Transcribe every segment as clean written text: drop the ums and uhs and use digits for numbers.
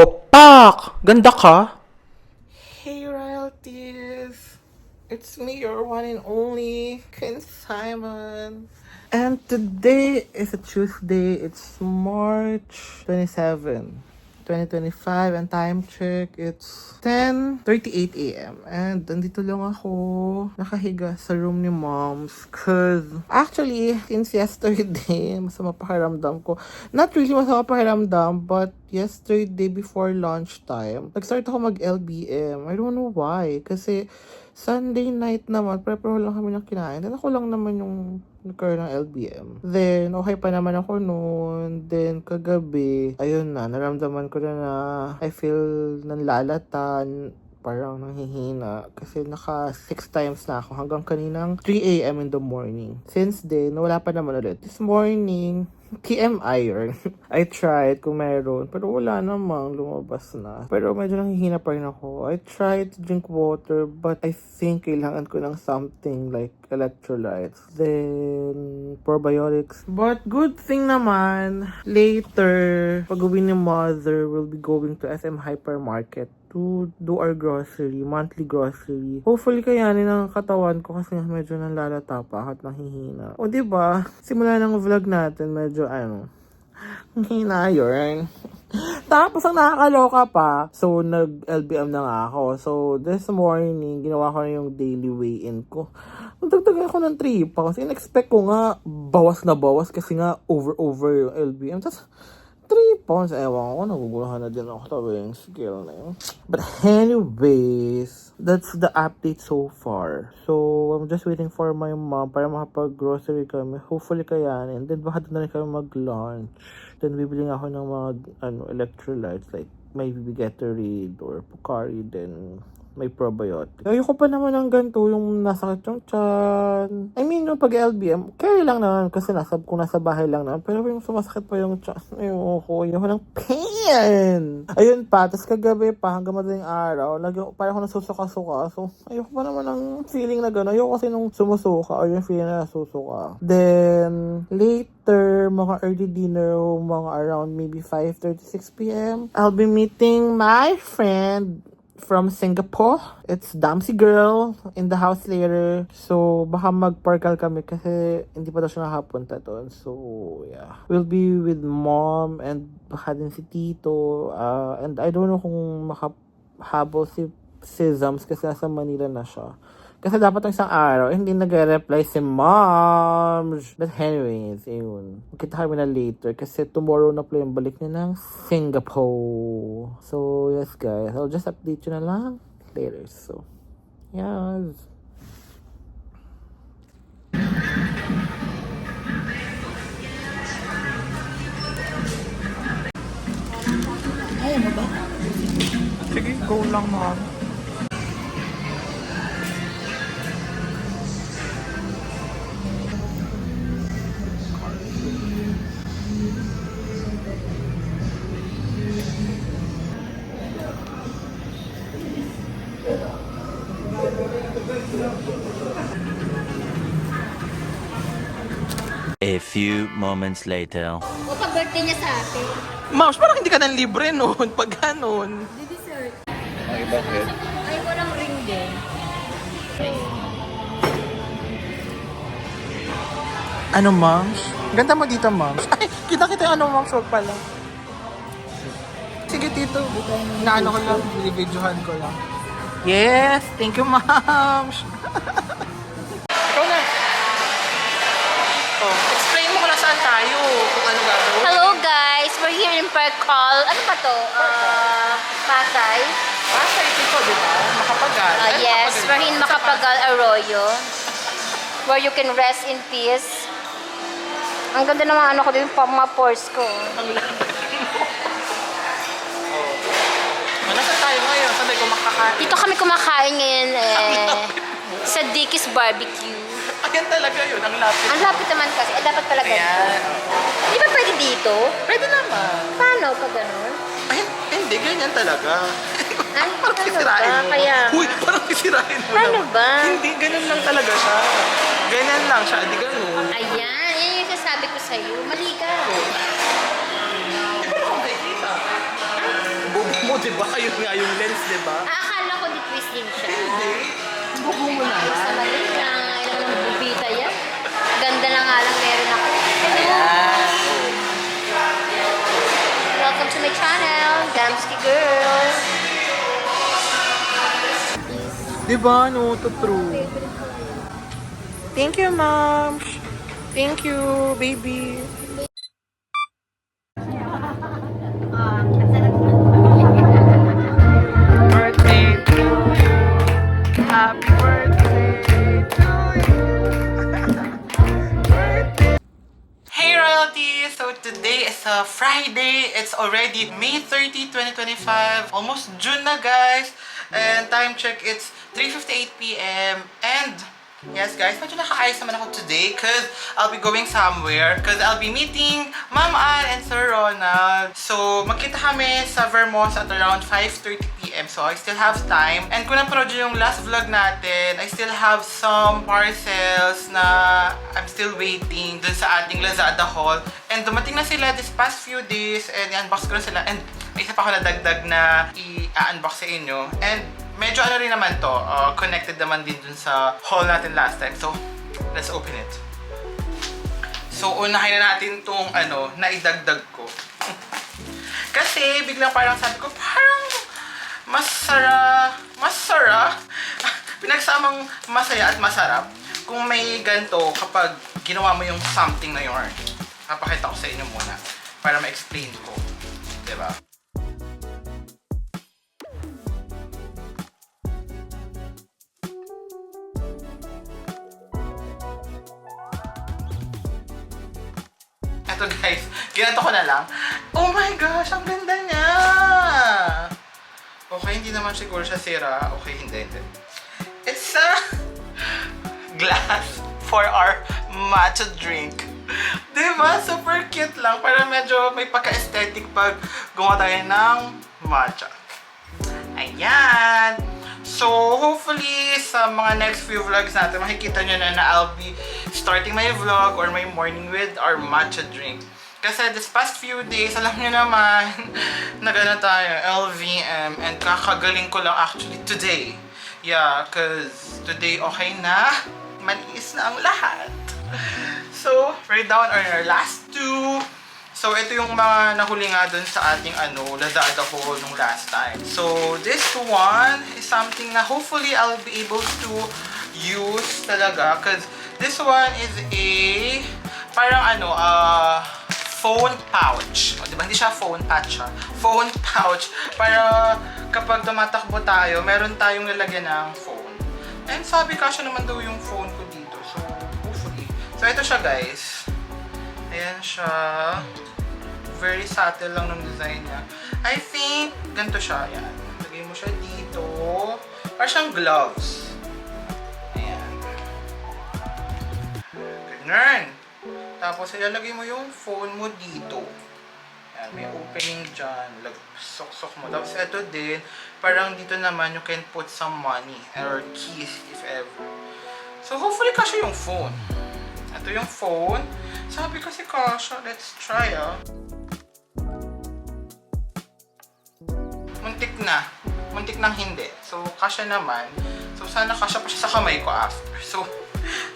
Pak! Ganda ka? Hey royalties, it's me, your one and only Ken Simon. And today is a Tuesday, it's March 27, 2025, and time check, it's 10:38 a.m. And nandito lang ako, nakahiga sa room ni moms. Cause actually, since yesterday, masama pakiramdam ko. Not really masama pakiramdam, but yesterday before lunchtime, nag-start ako mag-LBM. I don't know why. Kasi Sunday night naman, prepare lang kami ng kinain. Then ako lang naman yung nagkaroon ng LBM. Then, okay pa naman ako noon. Then, kagabi, ayun na, naramdaman ko na I feel nanlalatan, parang nanghihina. Kasi naka 6 times na ako hanggang kaninang 3 a.m. in the morning. Since then, wala pa naman ulit. This morning, TMI yun. I tried kung meron, pero wala namang lumabas na. Pero medyo nanghihina pa rin ako. I tried to drink water, but I think kailangan ko ng something like electrolytes. Then, probiotics. But good thing naman, later, pag-uwi ni mother, we'll be going to SM Hypermarket to do our grocery, monthly grocery. Hopefully kayanin ang katawan ko kasi medyo nanlalata pa at nanghihina. O diba, simula ng vlog natin, medyo hina yun. Tapos ang nakakaloka pa, so nag-LBM na nga ako. So this morning, ginawa ko na yung daily weigh-in ko. Nagdagdagan ako ng 3 pounds. In-expect ko nga, bawas na bawas kasi nga over yung LBM. Tapos 3 pounds, ewan ko, nagugulahan na din ako sa weighing scale na yun. But anyways, that's the update so far. So, I'm just waiting for my mom para makapag-grocery kami. Hopefully kayanin. Then, baka doon na rin kami mag-lunch. Then, bibili ako ng mga electrolytes like maybe Gatorade or Pocari. Then, may probiotic. Ayoko pa naman ng ganito, yung nasakit yung tiyan. I mean, yung pag-LBM, carry lang naman kasi kung nasa bahay lang naman. Pero yung sumasakit pa yung tiyan, ayoko ng pain! Ayun pa, tapos kagabi pa, hanggang madaling araw, parang ako nasusuka-suka. So, ayoko pa naman ng feeling na gano'n. Ayoko kasi nung sumusuka or yung feeling na nasusuka. Then, later, mga early dinner, mga around maybe 5:36 p.m. I'll be meeting my friend from Singapore. It's Damsy Girl in the house later. So, baka mag-parkal kami kasi hindi pa daw siya nakapunta doon. So, yeah. We'll be with mom and baka din si Tito. And I don't know kung makahabol si Zams kasi nasa Manila na siya. Kasi dapat ng isang araw, hindi nag-reply si mom. But anyways, yun. Magkita kami na later kasi tomorrow na pala yung balik niya ng Singapore. So, yes guys. I'll just update you na lang later. So, yes. Ayaw mo ba? Sige, go lang mom. A few moments later. O pag-birthday niya sa akin. Moms, parang hindi ka nang libre noon. Pag ganon. Di-dessert. Ay, bakit? Ay, walang ring din. Ano, moms? Ganda mo dito, moms. Ay, kita-kita yung ano, moms. Wag pala. Sige, tito. Naano ko lang. Binibidyohan ko lang. Yes! Thank you, moms! Ikaw na. Oh, explain mo kung nasaan tayo. Kung ano gagawin. Hello guys, we're here in Park Hall. Ano ba to? Pasay? Pasay, tito, di ba? Makapagal. Ay, Yes, Makapagal. we're in Macapagal Arroyo. Where you can rest in peace. Ang ganda ng mga ano ko din, mga pores ko. Ang lapit mo. Oh. Nasaan tayo ngayon? Saan tayo kumakain? Dito kami kumakain ngayon sa Dickie's Barbecue. Ayan talaga yun, ang lapit. Ang lapit naman kasi, dapat pala ganito. Ayan. Di ba pwede dito? Pwede naman. Paano pag gano'n? Ay, hindi, ganyan talaga. Ay, Parang ano sisirain ba? mo. Kaya nga. Uy, parang sisirain mo Paano naman. ba? Hindi, ganun lang talaga siya. Ganyan lang siya, hindi ganun. Ayan, yan yung sasabi ko sa'yo. Mali ka. Di ba naman nakikita? Bugi diba? Yun nga yung lens, diba? Akala ko di twisting siya. Hindi. Bubo mo na Ayos lang. naman din na. Ilang nang bubita yan. Ganda na nga lang meron ako. Hello! Ayan. Welcome to my channel, Damski Girl. Diba? No, to true. Thank you, mom. Thank you, baby. Birthday to you. Happy birthday to you. Birthday. Hey royalty! So today is a Friday. It's already May 30, 2025. Almost June na, guys. And time check, it's 3:58 p.m. And yes, guys, medyo nakaayos naman ako today because I'll be going somewhere because I'll be meeting Ma'am Ann and Sir Ronald. So, magkita kami sa Vermont at around 5:30 p.m. So, I still have time. And kung napanood nyo yung last vlog natin, I still have some parcels na I'm still waiting dun sa ating Lazada haul. And dumating na sila this past few days and i-unbox ko na sila. And may isa pa ako nadagdag na i-unbox sa inyo. And medyo ano rin naman to, connected naman din dun sa haul natin last time. So, let's open it. So, unahin na natin tong naidagdag ko. Kasi, biglang parang sabi ko, parang masarap. Pinagsamang masaya at masarap kung may ganito kapag ginawa mo yung something na yun. Papakita ko sa inyo muna para ma-explain ko. Diba? Ito guys, ginato ko na lang. Oh my gosh, ang ganda niya! Okay, hindi naman siguro siya sira. Okay, hindi. It's a glass for our matcha drink. Diba? Super cute lang. Para medyo may pagka-aesthetic pag gumawa tayo ng matcha. Ayan! So, hopefully, sa mga next few vlogs natin, makikita nyo na I'll be starting my vlog or my morning with our matcha drink. Kasi this past few days, alam nyo naman, nagana tayo, LVM, and kakagaling ko lang actually today. Yeah, cause today okay na, maliis na ang lahat. So, we're down on our last two. So, ito yung mga nahuli nga dun sa ating Lazada haul nung last time. So, this one is something na hopefully I'll be able to use talaga. Cause this one is a parang phone pouch. O, diba? Hindi siya phone patch siya. Phone pouch. Para kapag tumatakbo tayo, meron tayong lalagyan ng phone. And sabi kasya naman daw yung phone ko dito. So, hopefully. So, ito siya guys. Ayan siya. Very subtle lang ng design niya. I think, ganito siya. Ayan. Lagay mo siya dito. Parang siyang gloves. Ayan. Ganun. Tapos, ilalagay mo yung phone mo dito. Ayan. May opening dyan. Sok-sok mo. Tapos, ito din. Parang dito naman, you can put some money or keys if ever. So, hopefully, kasya yung phone. Ito yung phone. Sabi kasi kasha. Let's try Muntik nang hindi. So, kasya naman. So, sana kasya pa siya sa kamay ko after. So,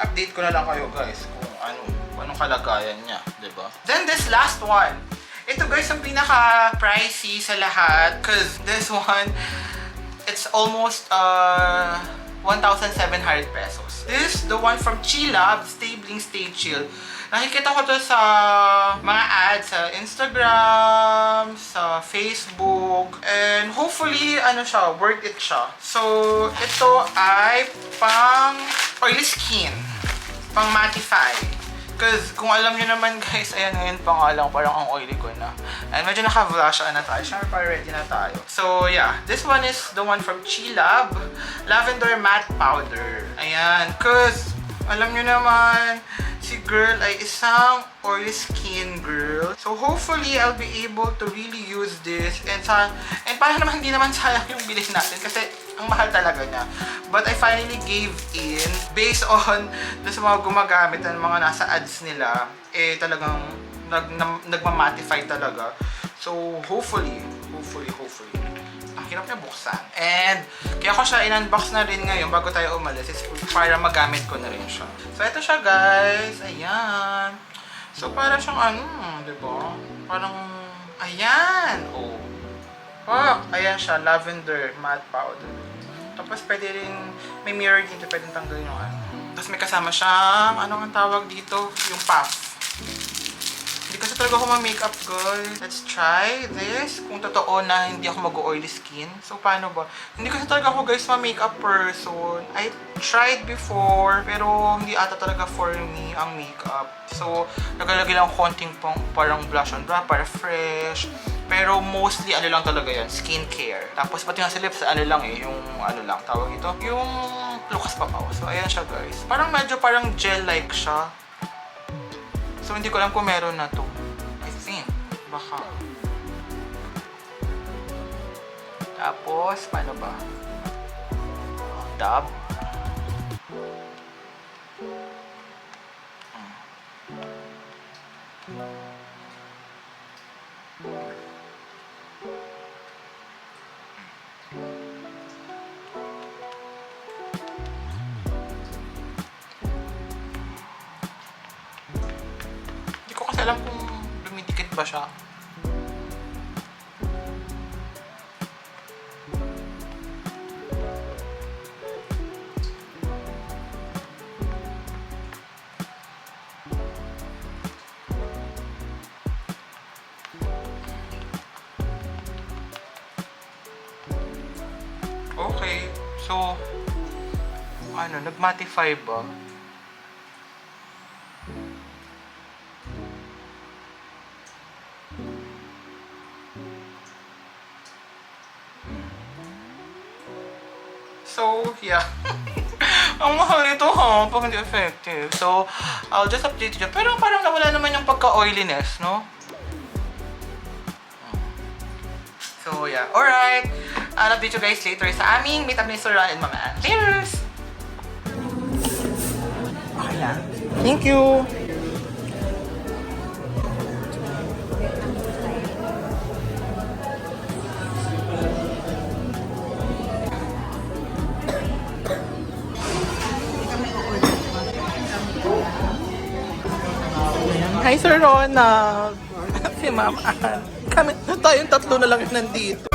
update ko na lang kayo guys kung anong kalagayan niya. Diba? Then, this last one. Ito guys, ang pinaka-pricey sa lahat. Cause this one, it's almost 1,700 pesos. This is the one from Chilab, Stay Bling Stay Chill. Nakikita ko to sa mga ads sa Instagram, sa Facebook, and hopefully, siya, worth it siya. So, ito ay pang oily skin, pang mattify. Because kung alam nyo naman guys, ayan ngayon pa nga lang, parang ang oily ko na. And medyo naka-blush na tayo, syempre ready na tayo. So yeah, this one is the one from Chilab, Lavender Matte Powder. Ayan, because alam nyo naman, si girl ay isang oily skin girl. So hopefully, I'll be able to really use this. And para naman hindi naman sayang yung bilhin natin kasi ang mahal talaga niya. But I finally gave in based on sa mga gumagamit ng mga nasa ads nila. Talagang nagmamattify talaga. So hopefully. hirap niya buksan. And kaya ko siya in-unbox na rin ngayon bago tayo umalis is para magamit ko na rin siya. So ito siya guys. Ayan. So para siyang diba? Parang, ayan. Oh. Ayan siya. Lavender matte powder. Tapos pwede rin, may mirror dito. Pwede tanggalin yung Tapos may kasama siyang, ano ang tawag dito? Yung puff. Hindi kasi talaga ako ma-makeup, guys. Let's try this. Kung totoo na hindi ako mag-oily skin. So, paano ba? Hindi kasi talaga ako, guys, ma-makeup person. I tried before, pero hindi ata talaga for me ang makeup. So, nagalagay lang konting parang blush on brow para fresh. Pero mostly, ano lang talaga yan, skincare. Tapos, pati nga sa lips, ano lang yung ano lang, tawag ito, yung Lucas Papaw. So, ayan siya, guys. Parang medyo parang gel-like siya. So, hindi ko alam kung meron na to. I think. Baka. Tapos, paano ba? Dab. Alam kung dumidikit ba siya. Okay. So, ano, nag-mattify ba? So, yeah. Ang mahal nito ha, pag hindi effective. So, I'll just update you. Pero parang nawala naman yung pagka-oiliness, no? So, yeah. Alright. I'll update you guys later sa aming meet up ni Sir Ron and Mama Ann. Cheers! Okay na. Thank you! Hi, Sir Ronald. Si Ma'am Ann. Kami, tayong tatlo na lang nandito.